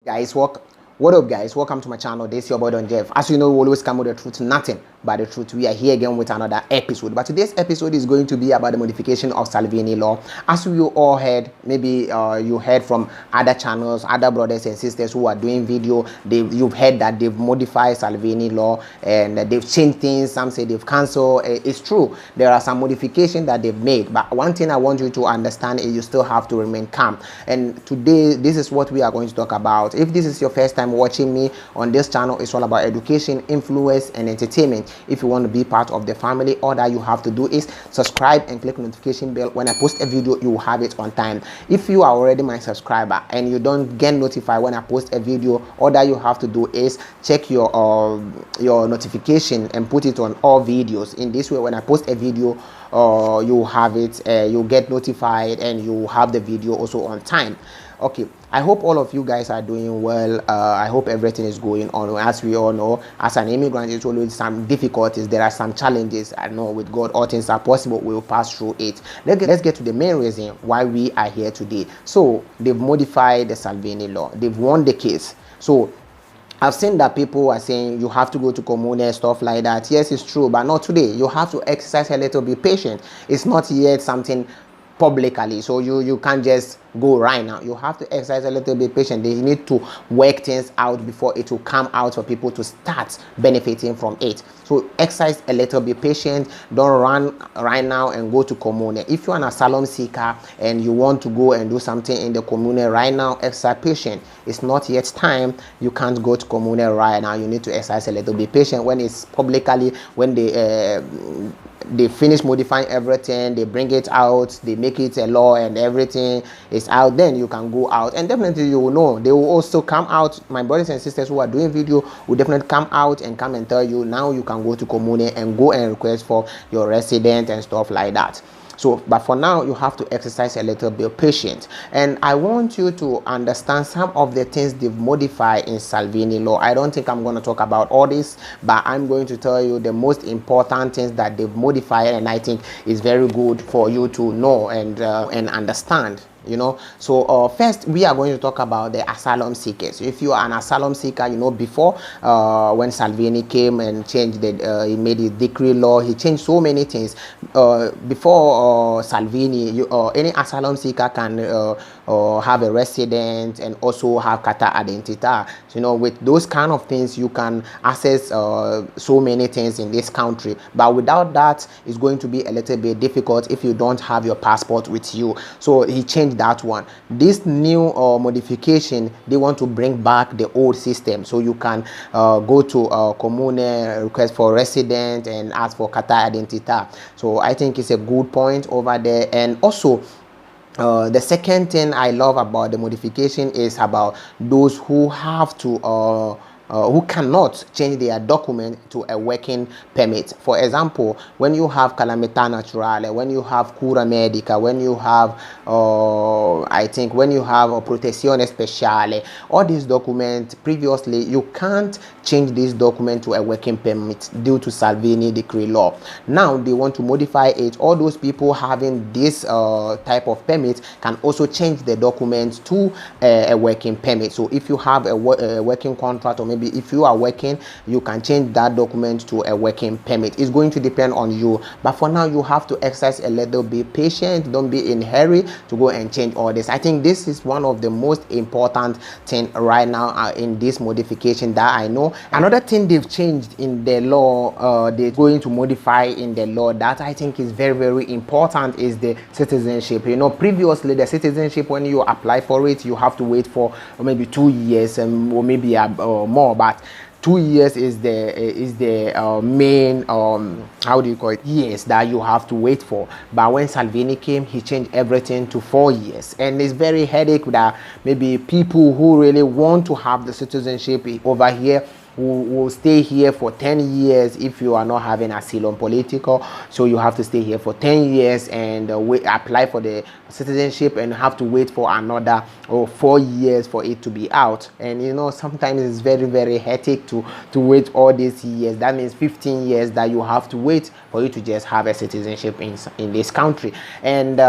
Guys, what up guys, welcome to my channel. This is your boy Don Jeff. As you know, we always come with the truth, nothing but the truth. We are here again with another episode, but today's episode is going to be about the modification of Salvini law. As you all heard, maybe you heard from other channels, other brothers and sisters who are doing video, you've heard that they've modified Salvini law and they've changed things. Some say they've cancelled. It's true, there are some modifications that they've made, but one thing I want you to understand is you still have to remain calm. And today, this is what we are going to talk about. If this is your first time watching me on this channel, it's all about education, influence and entertainment. If you want to be part of the family, all that you have to do is subscribe and click notification bell. When I post a video, you will have it on time. If you are already my subscriber and you don't get notified when I post a video, all that you have to do is check your notification and put it on all videos. In this way, when I post a video, you have it, you get notified and you have the video also on time. Okay, I hope all of you guys are doing well. I hope everything is going on. As we all know, as an immigrant, it's always some difficulties. There are some challenges. I know with God all things are possible. We will pass through it. Let's get to the main reason why we are here today. So they've modified the Salvini law. They've won the case. So I've seen that people are saying you have to go to commune, stuff like that. Yes, it's true, but not today. You have to exercise a little bit patient. It's not yet something publicly, so you can't just go right now. You have to exercise a little bit patient. They need to work things out before it will come out for people to start benefiting from it. So exercise a little bit patient. Don't run right now and go to commune. If you're an asylum seeker and you want to go and do something in the commune right now, exercise patient. It's not yet time. You can't go to commune right now. You need to exercise a little bit patient. When it's publicly, when they finish modifying everything, they bring it out, they make it a law and everything is out, then you can go out and definitely you will know. They will also come out. My brothers and sisters who are doing video will definitely come out and come and tell you now you can go to commune and go and request for your resident and stuff like that. So, but for now, you have to exercise a little bit of patience. And I want you to understand some of the things they've modified in Salvini law. I don't think I'm going to talk about all this, but I'm going to tell you the most important things that they've modified, and I think is very good for you to know and understand. You know, so first we are going to talk about the asylum seekers. If you are an asylum seeker, you know, before when Salvini came and changed he made his decree law, he changed so many things. Before Salvini, any asylum seeker can have a resident and also have Qatar identity. So, you know, with those kind of things, you can access so many things in this country. But without that, it's going to be a little bit difficult if you don't have your passport with you. So he changed that one. This new modification, they want to bring back the old system, so you can go to commune, request for resident and ask for Qatar identity. So I think it's a good point over there. And also the second thing I love about the modification is about those who have to who cannot change their document to a working permit. For example, when you have calamita naturale, when you have cura medica, when you have I think when you have a protezione speciale, all these documents previously you can't change this document to a working permit due to Salvini decree law. Now they want to modify it. All those people having this type of permit can also change the document to a working permit. So if you have a working contract, or maybe if you are working, you can change that document to a working permit. It's going to depend on you, but for now you have to exercise a little bit patient. Don't be in a hurry to go and change all this. I think this is one of the most important thing right now in this modification that I know. Another thing they've changed in the law, they're going to modify in the law that I think is very, very important is the citizenship. You know, previously the citizenship, when you apply for it, you have to wait for maybe 2 years or maybe more, but 2 years is the main how do you call it, years that you have to wait for. But when Salvini came, he changed everything to 4 years, and it's very headache that maybe people who really want to have the citizenship over here will stay here for 10 years if you are not having asylum political. So you have to stay here for 10 years and apply for the citizenship and have to wait for another 4 years for it to be out. And you know, sometimes it's very, very hectic to wait all these years. That means 15 years that you have to wait for you to just have a citizenship in this country. And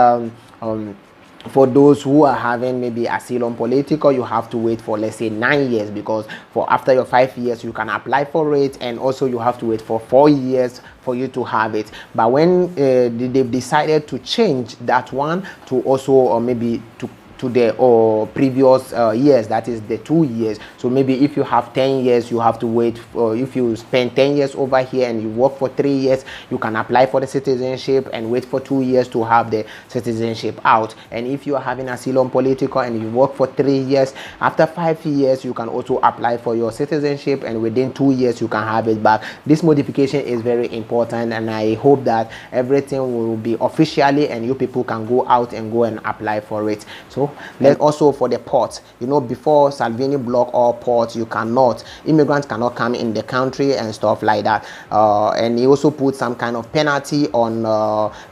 for those who are having maybe asylum political, you have to wait for, let's say, 9 years, because for after your 5 years you can apply for it, and also you have to wait for 4 years for you to have it. But when they've decided to change that one to also, or maybe to the previous years, that is the 2 years. So maybe if you have 10 years, you have to wait for, if you spend 10 years over here and you work for 3 years, you can apply for the citizenship and wait for 2 years to have the citizenship out. And if you are having asylum political and you work for 3 years, after 5 years you can also apply for your citizenship, and within 2 years you can have it back. This modification is very important, and I hope that everything will be officially and you people can go out and go and apply for it. So let's also for the ports, you know, before Salvini block all ports, immigrants cannot come in the country and stuff like that. And he also put some kind of penalty on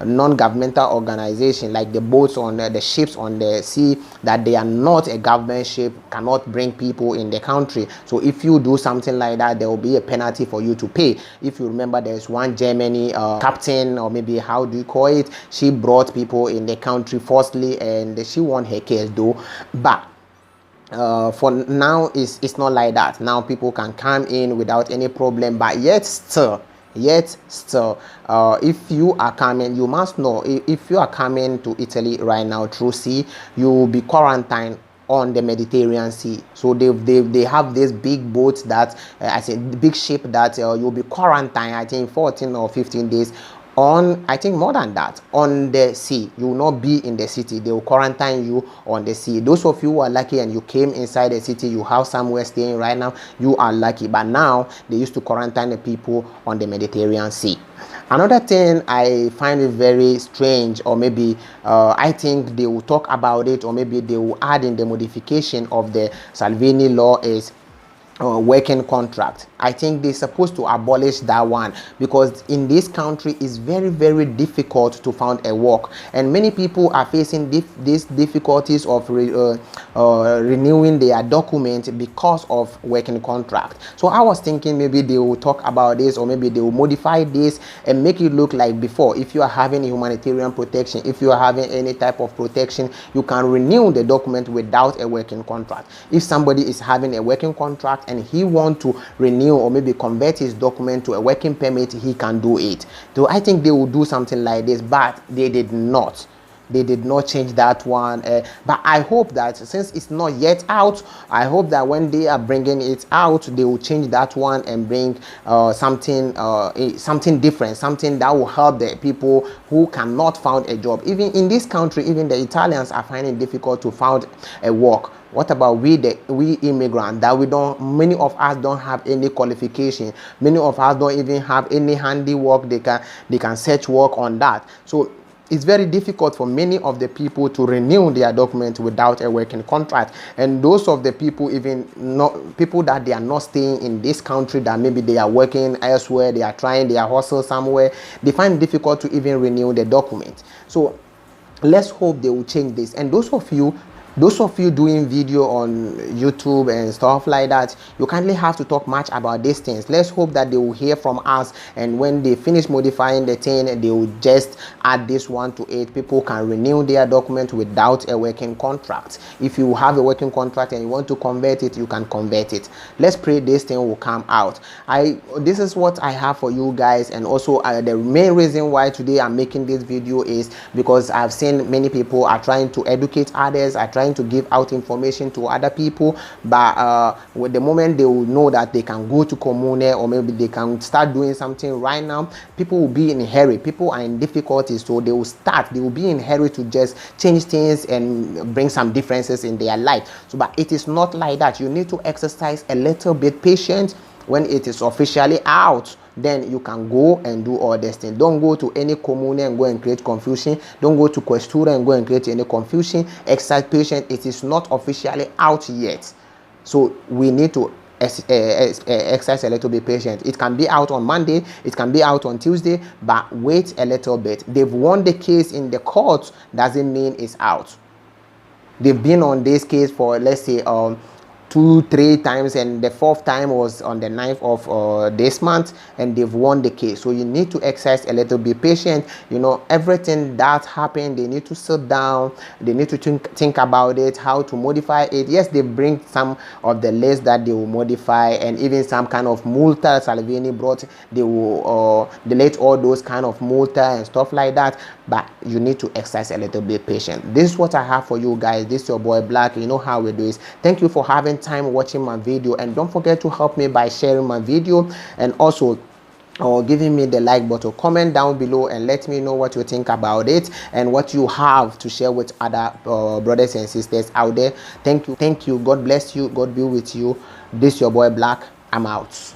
non-governmental organization, like the boats on the ships on the sea, that they are not a government ship, cannot bring people in the country. So if you do something like that, there will be a penalty for you to pay. If you remember, there's one Germany captain, or maybe how do you call it, she brought people in the country forcibly, and she won her case though. But for now it's not like that. Now people can come in without any problem. But yet still, if you are coming, you must know, if you are coming to Italy right now through sea, you will be quarantined on the Mediterranean Sea. So they have this big boat that I said, big ship that you'll be quarantined, I think 14 or 15 days on, I think more than that, on the sea. You will not be in the city. They will quarantine you on the sea. Those of you who are lucky and you came inside the city, you have somewhere staying right now, you are lucky. But now they used to quarantine the people on the Mediterranean Sea. Another thing I find it very strange, or maybe I think they will talk about it, or maybe they will add in the modification of the Salvini law, is working contract. I think they're supposed to abolish that one, because in this country it's very, very difficult to find a work, and many people are facing these difficulties of renewing their document because of working contract. So I was thinking maybe they will talk about this, or maybe they will modify this and make it look like before. If you are having humanitarian protection, if you are having any type of protection, you can renew the document without a working contract. If somebody is having a working contract and he want to renew or maybe convert his document to a working permit, he can do it. So I think they will do something like this, but they did not. They did not change that one. But I hope that since it's not yet out, I hope that when they are bringing it out, they will change that one and bring something different, something that will help the people who cannot find a job. Even in this country, even the Italians are finding it difficult to find a work. What about we immigrants that many of us don't have any qualification. Many of us don't even have any handiwork. They can search work on that. So it's very difficult for many of the people to renew their document without a working contract. And those of the people, even not people that they are not staying in this country, that maybe they are working elsewhere, they are trying their hustle somewhere, they find it difficult to even renew the document. So let's hope they will change this. And those of you doing video on YouTube and stuff like that, you kindly have to talk much about these things. Let's hope that they will hear from us, and when they finish modifying the thing, they will just add this one to it. People can renew their document without a working contract. If you have a working contract and you want to convert it, you can convert it. Let's pray this thing will come out. This is what I have for you guys. And also the main reason why today I'm making this video is because I've seen many people are trying to educate others, are trying to give out information to other people, but with the moment they will know that they can go to Comune, or maybe they can start doing something right now, people will be in a hurry. People are in difficulties, so they will be in a hurry to just change things and bring some differences in their life. So but it is not like that. You need to exercise a little bit patience. When it is officially out, then you can go and do all these things. Don't go to any commune and go and create confusion. Don't go to Questura and go and create any confusion. Exercise patience. It is not officially out yet, so we need to exercise a little bit patient. It can be out on Monday, it can be out on Tuesday, but wait a little bit. They've won the case in the court doesn't mean it's out. They've been on this case for, let's say, 2 2-3 times, and the 4th time was on the 9th of this month, and they've won the case. So you need to exercise a little bit patient. You know, everything that happened, they need to sit down, they need to think about it, how to modify it. Yes, they bring some of the list that they will modify, and even some kind of multa Salvini brought, they will delete all those kind of multa and stuff like that. But you need to exercise a little bit patient. This is what I have for you guys. This is your boy Black. You know how we do it. Thank you for having time watching my video, and don't forget to help me by sharing my video, and also or giving me the like button. Comment down below and let me know what you think about it and what you have to share with other brothers and sisters out there. Thank you. God bless you. God be with you. This your boy Black. I'm out.